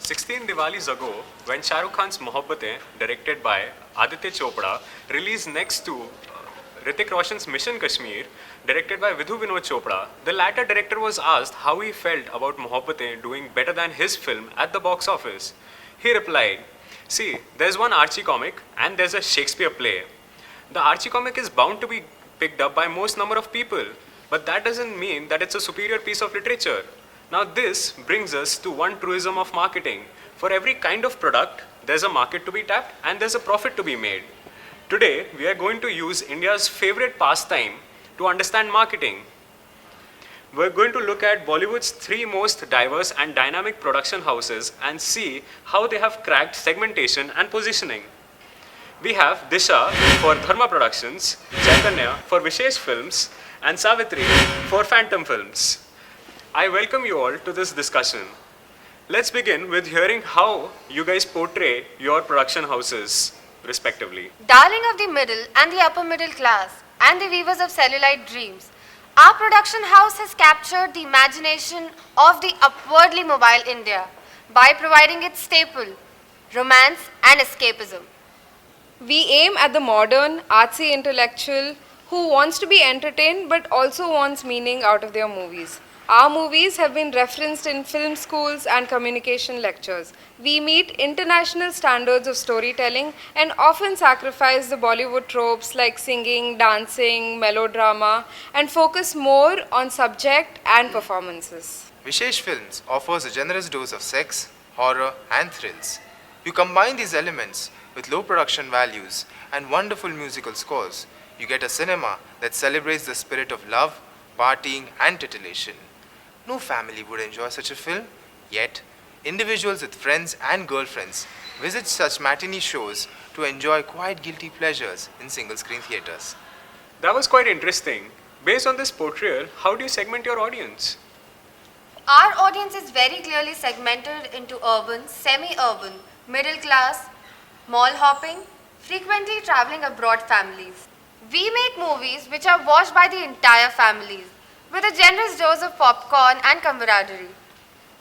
16 Diwalis ago, when Shah Rukh Khan's Mohabbatein, directed by Aditya Chopra, released next to Hrithik Roshan's Mission Kashmir, directed by Vidhu Vinod Chopra, the latter director was asked how he felt about Mohabbatein doing better than his film at the box office. He replied, "See, there's one Archie comic and there's a Shakespeare play. The Archie comic is bound to be picked up by most number of people, but that doesn't mean that it's a superior piece of literature." Now this brings us to one truism of marketing. For every kind of product, there's a market to be tapped and there's a profit to be made. Today, we are going to use India's favorite pastime to understand marketing. We're going to look at Bollywood's three most diverse and dynamic production houses and see how they have cracked segmentation and positioning. We have Disha for Dharma Productions, Chaitanya for Vishesh Films, and Savitri for Phantom Films. I welcome you all to this discussion. Let's begin with hearing how you guys portray your production houses, respectively. Darling of the middle and the upper middle class, and the weavers of cellulite dreams, our production house has captured the imagination of the upwardly mobile India by providing its staple, romance and escapism. We aim at the modern, artsy intellectual who wants to be entertained but also wants meaning out of their movies. Our movies have been referenced in film schools and communication lectures. We meet international standards of storytelling and often sacrifice the Bollywood tropes like singing, dancing, melodrama, and focus more on subject and performances. Vishesh Films offers a generous dose of sex, horror, and thrills. You combine these elements with low production values and wonderful musical scores, you get a cinema that celebrates the spirit of love, partying, and titillation. No family would enjoy such a film, yet individuals with friends and girlfriends visit such matinee shows to enjoy quite guilty pleasures in single-screen theatres. That was quite interesting. Based on this portrayal, how do you segment your audience? Our audience is very clearly segmented into urban, semi-urban, middle class, mall hopping, frequently traveling abroad families. We make movies which are watched by the entire families, with a generous dose of popcorn and camaraderie.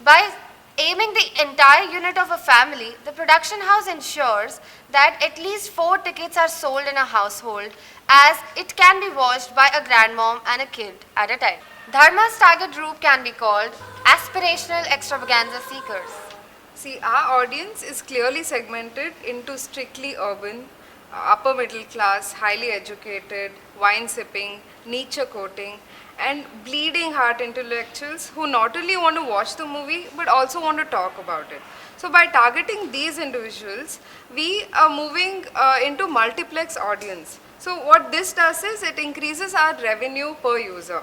By aiming the entire unit of a family, the production house ensures that at least 4 tickets are sold in a household, as it can be watched by a grandmom and a kid at a time. Dharma's target group can be called aspirational extravaganza seekers. See, our audience is clearly segmented into strictly urban, upper middle class, highly educated, wine sipping, niche quoting, and bleeding heart intellectuals who not only want to watch the movie but also want to talk about it. So by targeting these individuals, we are moving into multiplex audience. So what this does is it increases our revenue per user.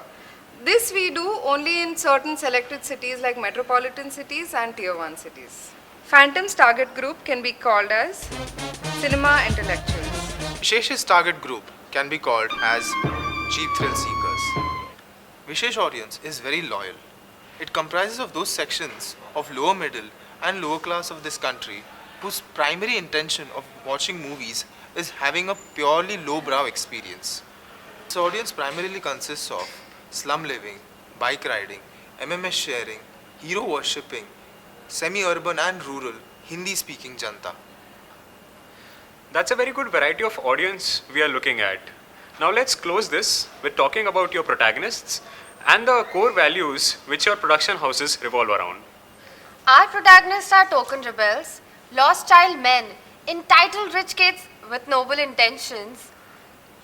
This we do only in certain selected cities like metropolitan cities and tier 1 cities. Phantom's target group can be called as cinema intellectuals. Vishesh's target group can be called as cheap thrill seekers. Vishesh audience is very loyal. It comprises of those sections of lower middle and lower class of this country whose primary intention of watching movies is having a purely lowbrow experience. This audience primarily consists of slum living, bike riding, MMS sharing, hero worshipping, semi-urban and rural, Hindi-speaking Janta. That's a very good variety of audience we are looking at. Now let's close this with talking about your protagonists and the core values which your production houses revolve around. Our protagonists are token rebels, lost child men, entitled rich kids with noble intentions,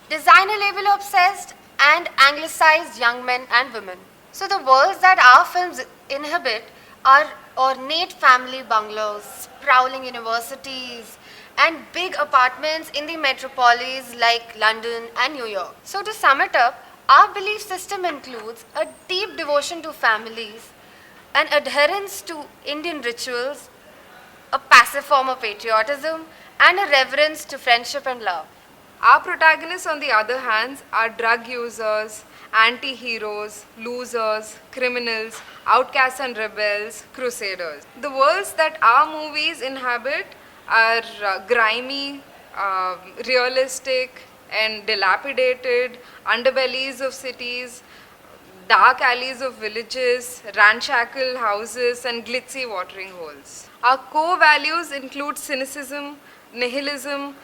designer label obsessed, and anglicized young men and women. So the worlds that our films inhabit are ornate family bungalows, sprawling universities, and big apartments in the metropolis like London and New York. So to sum it up, our belief system includes a deep devotion to families, an adherence to Indian rituals, a passive form of patriotism, and a reverence to friendship and love. Our protagonists, on the other hand, are drug users, anti-heroes, losers, criminals, outcasts and rebels, crusaders. The worlds that our movies inhabit are grimy, realistic, and dilapidated underbellies of cities, dark alleys of villages, ramshackle houses, and glitzy watering holes. Our core values include cynicism, nihilism,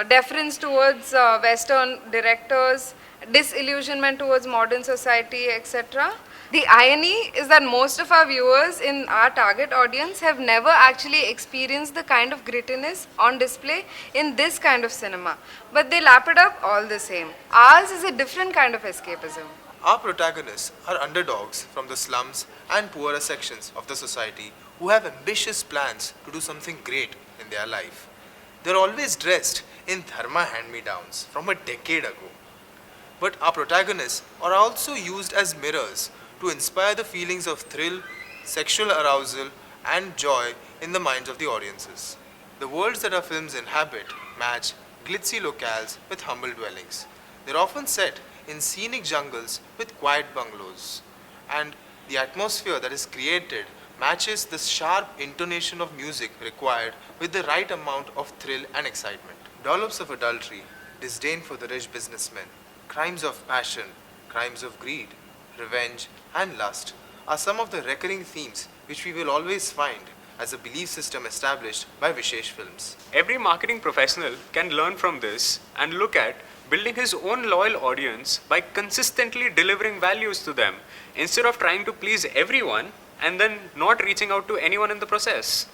deference towards Western directors, disillusionment towards modern society, etc. The irony is that most of our viewers in our target audience have never actually experienced the kind of grittiness on display in this kind of cinema, but they lap it up all the same. Ours is a different kind of escapism. Our protagonists are underdogs from the slums and poorer sections of the society who have ambitious plans to do something great in their life. They're always dressed in Dharma hand-me-downs from a decade ago. But our protagonists are also used as mirrors to inspire the feelings of thrill, sexual arousal, and joy in the minds of the audiences. The worlds that our films inhabit match glitzy locales with humble dwellings. They're often set in scenic jungles with quiet bungalows, and the atmosphere that is created matches the sharp intonation of music required with the right amount of thrill and excitement. Dollops of adultery, disdain for the rich businessmen, crimes of passion, crimes of greed, revenge, and lust are some of the recurring themes which we will always find as a belief system established by Vishesh Films. Every marketing professional can learn from this and look at building his own loyal audience by consistently delivering values to them instead of trying to please everyone and then not reaching out to anyone in the process.